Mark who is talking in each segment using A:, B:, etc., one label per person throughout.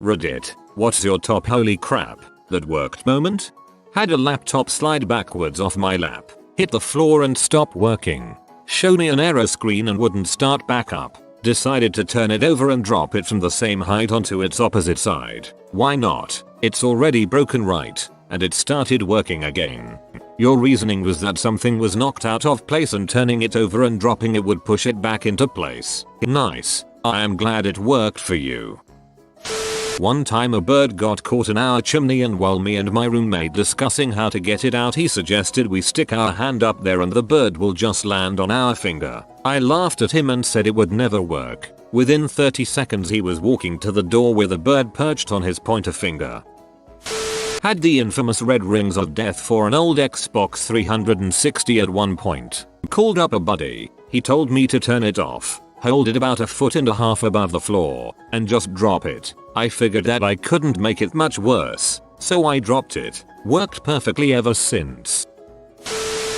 A: Reddit, what's your top holy crap that worked moment? Had a laptop slide backwards off my lap, hit the floor and stop working. Showed me an error screen and wouldn't start back up. Decided to turn it over and drop it from the same height onto its opposite side. Why not? It's already broken, right? And it started working again. Your reasoning was that something was knocked out of place and turning it over and dropping it would push it back into place. Nice. I am glad it worked for you. One time a bird got caught in our chimney, and while me and my roommate discussing how to get it out, he suggested we stick our hand up there and the bird will just land on our finger. I laughed at him and said it would never work. Within 30 seconds he was walking to the door with a bird perched on his pointer finger. Had the infamous red rings of death for an old Xbox 360 at one point. Called up a buddy. He told me to turn it off, hold it about 1.5 feet above the floor, and just drop it. I figured that I couldn't make it much worse, so I dropped it. Worked perfectly ever since.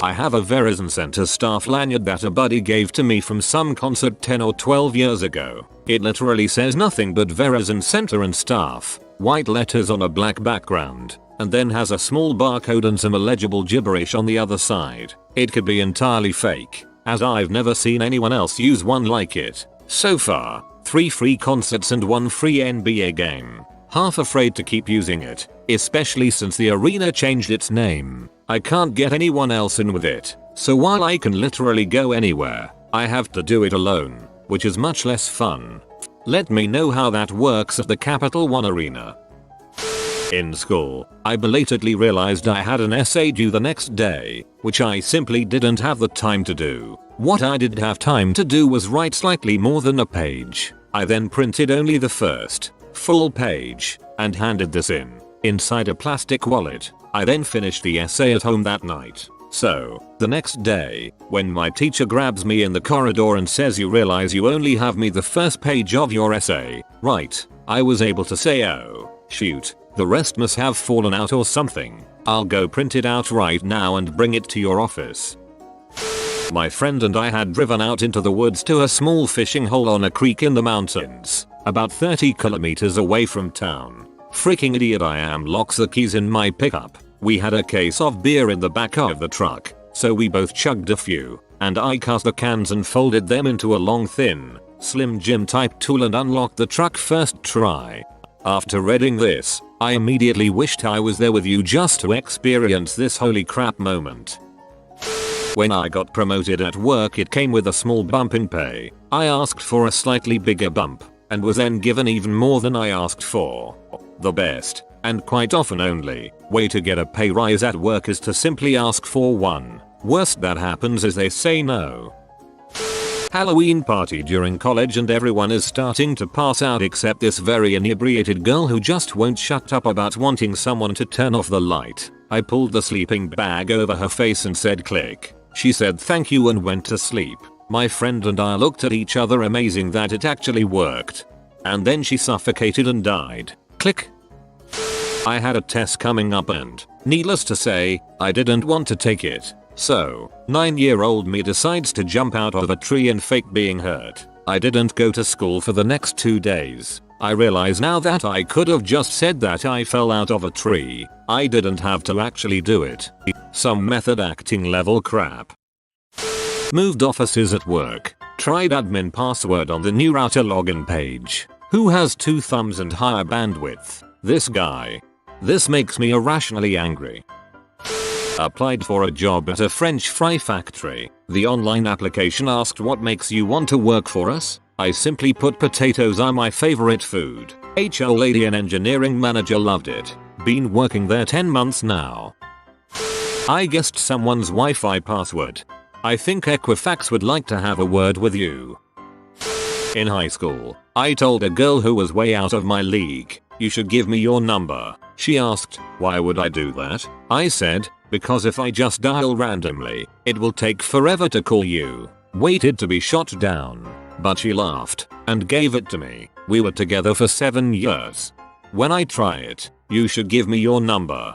A: I have a Verizon Center staff lanyard that a buddy gave to me from some concert 10 or 12 years ago. It literally says nothing but Verizon Center and staff, white letters on a black background, and then has a small barcode and some illegible gibberish on the other side. It could be entirely fake, as I've never seen anyone else use one like it. So far, 3 free concerts and 1 free NBA game. Half afraid to keep using it, especially since the arena changed its name. I can't get anyone else in with it, so while I can literally go anywhere, I have to do it alone, which is much less fun. Let me know how that works at the Capital One Arena. In school, I belatedly realized I had an essay due the next day, which I simply didn't have the time to do. What I did have time to do was write slightly more than a page. I then printed only the first, full page, and handed this inside a plastic wallet. I then finished the essay at home that night. So, the next day, when my teacher grabs me in the corridor and says, "You realize you only have me the first page of your essay, right?" I was able to say, "Oh, shoot, the rest must have fallen out or something. I'll go print it out right now and bring it to your office." My friend and I had driven out into the woods to a small fishing hole on a creek in the mountains, about 30 kilometers away from town. Freaking idiot I am, locks the keys in my pickup. We had a case of beer in the back of the truck, so we both chugged a few, and I cast the cans and folded them into a long thin, Slim Jim type tool and unlocked the truck first try. After reading this, I immediately wished I was there with you just to experience this holy crap moment. When I got promoted at work, it came with a small bump in pay. I asked for a slightly bigger bump, and was then given even more than I asked for. The best, and quite often only, way to get a pay rise at work is to simply ask for one. Worst that happens is they say no. Halloween party during college and everyone is starting to pass out except this very inebriated girl who just won't shut up about wanting someone to turn off the light. I pulled the sleeping bag over her face and said click. She said thank you and went to sleep. My friend and I looked at each other, amazing that it actually worked. And then she suffocated and died. Click. I had a test coming up and, needless to say, I didn't want to take it. So, 9-year-old me decides to jump out of a tree and fake being hurt. I didn't go to school for the next 2 days. I realize now that I could have just said that I fell out of a tree. I didn't have to actually do it. Some method acting level crap. Moved offices at work. Tried admin password on the new router login page. Who has 2 thumbs and higher bandwidth? This guy. This makes me irrationally angry. Applied for a job at a French fry factory. The online application asked what makes you want to work for us? I simply put potatoes are my favorite food. HR lady and engineering manager loved it. Been working there 10 months now. I guessed someone's Wi-Fi password. I think Equifax would like to have a word with you. In high school, I told a girl who was way out of my league, "You should give me your number." She asked, "Why would I do that?" I said, "Because if I just dial randomly, it will take forever to call you." Waited to be shot down. But she laughed and gave it to me. We were together for 7 years. When I try it, "You should give me your number,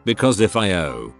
A: because if I owe."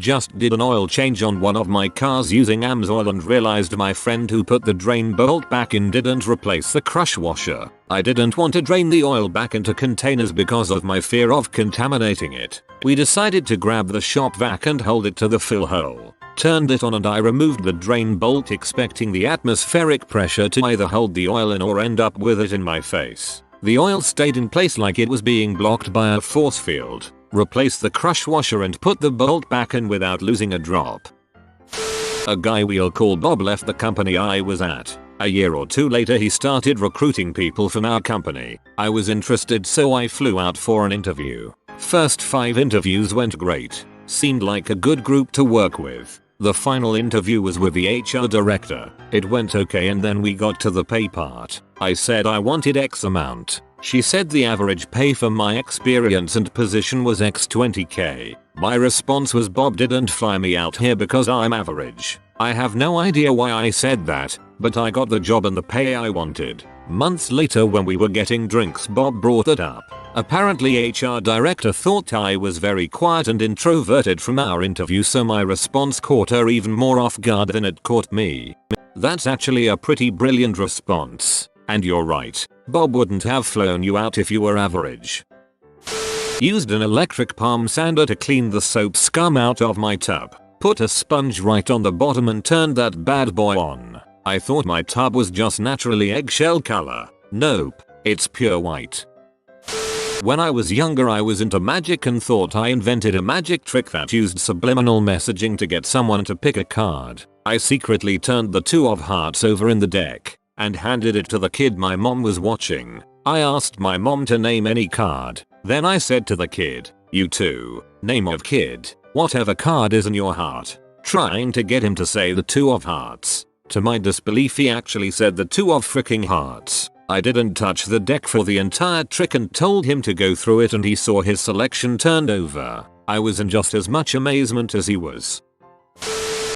A: Just did an oil change on one of my cars using AMSOIL and realized my friend who put the drain bolt back in didn't replace the crush washer. I didn't want to drain the oil back into containers because of my fear of contaminating it. We decided to grab the shop vac and hold it to the fill hole. Turned it on and I removed the drain bolt expecting the atmospheric pressure to either hold the oil in or end up with it in my face. The oil stayed in place like it was being blocked by a force field. Replaced the crush washer and put the bolt back in without losing a drop. A guy we'll call Bob left the company I was at. A year or two later he started recruiting people from our company. I was interested so I flew out for an interview. First 5 interviews went great. Seemed like a good group to work with. The final interview was with the HR director. It went okay and then we got to the pay part. I said I wanted X amount. She said the average pay for my experience and position was X 20k. My response was Bob didn't fly me out here because I'm average. I have no idea why I said that, but I got the job and the pay I wanted. Months later when we were getting drinks Bob brought it up. Apparently HR director thought I was very quiet and introverted from our interview so my response caught her even more off guard than it caught me. That's actually a pretty brilliant response. And you're right, Bob wouldn't have flown you out if you were average. Used an electric palm sander to clean the soap scum out of my tub. Put a sponge right on the bottom and turned that bad boy on. I thought my tub was just naturally eggshell color. Nope, it's pure white. When I was younger I was into magic and thought I invented a magic trick that used subliminal messaging to get someone to pick a card. I secretly turned the 2 of hearts over in the deck and handed it to the kid my mom was watching. I asked my mom to name any card. Then I said to the kid, "You too, name of kid, whatever card is in your heart." Trying to get him to say the 2 of hearts. To my disbelief he actually said the 2 of freaking hearts. I didn't touch the deck for the entire trick and told him to go through it and he saw his selection turned over. I was in just as much amazement as he was.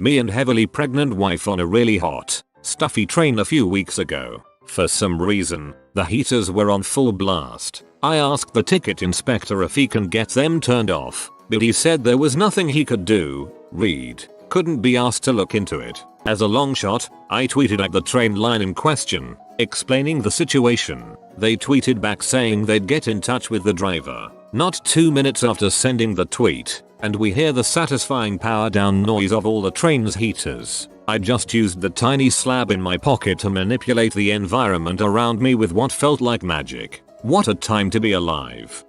A: Me and heavily pregnant wife on a really hot, stuffy train a few weeks ago. For some reason, the heaters were on full blast. I asked the ticket inspector if he can get them turned off, but he said there was nothing he could do. Read. Couldn't be asked to look into it. As a long shot, I tweeted at the train line in question, explaining the situation. They tweeted back saying they'd get in touch with the driver. Not 2 minutes after sending the tweet, and we hear the satisfying power down noise of all the train's heaters. I just used the tiny slab in my pocket to manipulate the environment around me with what felt like magic. What a time to be alive.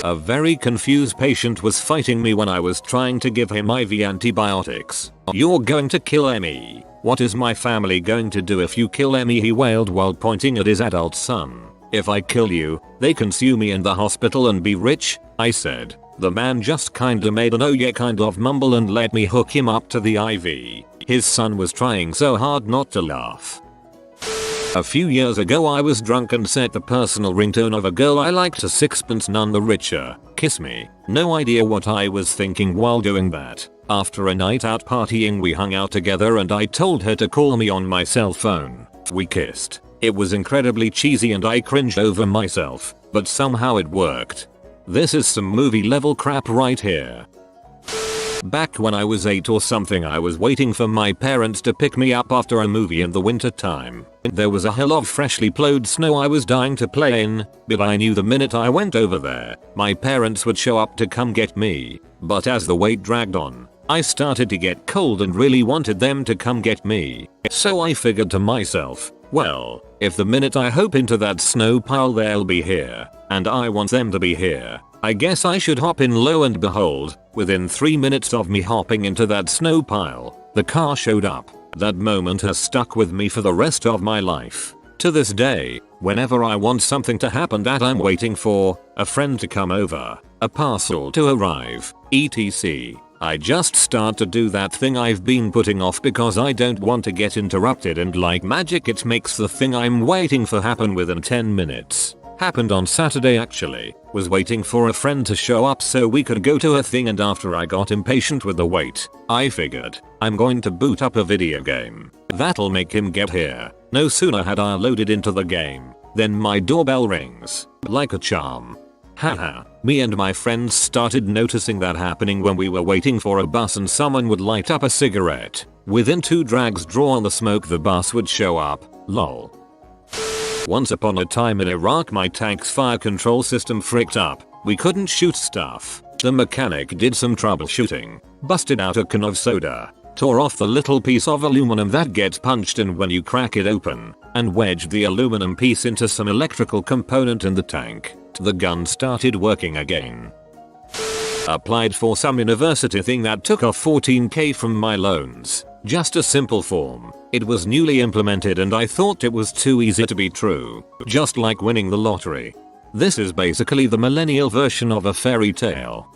A: A very confused patient was fighting me when I was trying to give him IV antibiotics. "You're going to kill Emmy. What is my family going to do if you kill Emmy?" he wailed while pointing at his adult son. "If I kill you, they can sue me in the hospital and be rich," I said. The man just kinda made an "oh yeah" kind of mumble and let me hook him up to the IV. His son was trying so hard not to laugh. A few years ago I was drunk and set the personal ringtone of a girl I liked to "Sixpence None the Richer, Kiss Me." No idea what I was thinking while doing that. After a night out partying we hung out together and I told her to call me on my cell phone. We kissed. It was incredibly cheesy and I cringed over myself, but somehow it worked. This is some movie level crap right here. Back when I was 8 or something I was waiting for my parents to pick me up after a movie in the winter time. There was a hill of freshly plowed snow I was dying to play in, but I knew the minute I went over there, my parents would show up to come get me. But as the wait dragged on, I started to get cold and really wanted them to come get me. So I figured to myself, well, if the minute I hop into that snow pile they'll be here, and I want them to be here, I guess I should hop in. Lo and behold, within 3 minutes of me hopping into that snow pile, the car showed up. That moment has stuck with me for the rest of my life. To this day, whenever I want something to happen that I'm waiting for, a friend to come over, a parcel to arrive, etc., I just start to do that thing I've been putting off because I don't want to get interrupted, and like magic it makes the thing I'm waiting for happen within 10 minutes. Happened on Saturday actually. Was waiting for a friend to show up so we could go to a thing, and after I got impatient with the wait, I figured, I'm going to boot up a video game. That'll make him get here. No sooner had I loaded into the game, then my doorbell rings. Like a charm. Haha, me and my friends started noticing that happening when we were waiting for a bus and someone would light up a cigarette. Within 2 drags draw on the smoke the bus would show up, lol. Once upon a time in Iraq my tank's fire control system fricked up. We couldn't shoot stuff. The mechanic did some troubleshooting, busted out a can of soda, tore off the little piece of aluminum that gets punched in when you crack it open, and wedged the aluminum piece into some electrical component in the tank. The gun started working again. Applied for some university thing that took off 14k from my loans. Just a simple form. It was newly implemented and I thought it was too easy to be true. Just like winning the lottery. This is basically the millennial version of a fairy tale.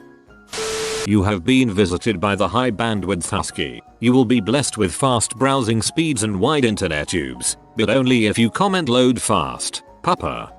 A: You have been visited by the high bandwidth husky. You will be blessed with fast browsing speeds and wide internet tubes, but only if you comment load fast, papa.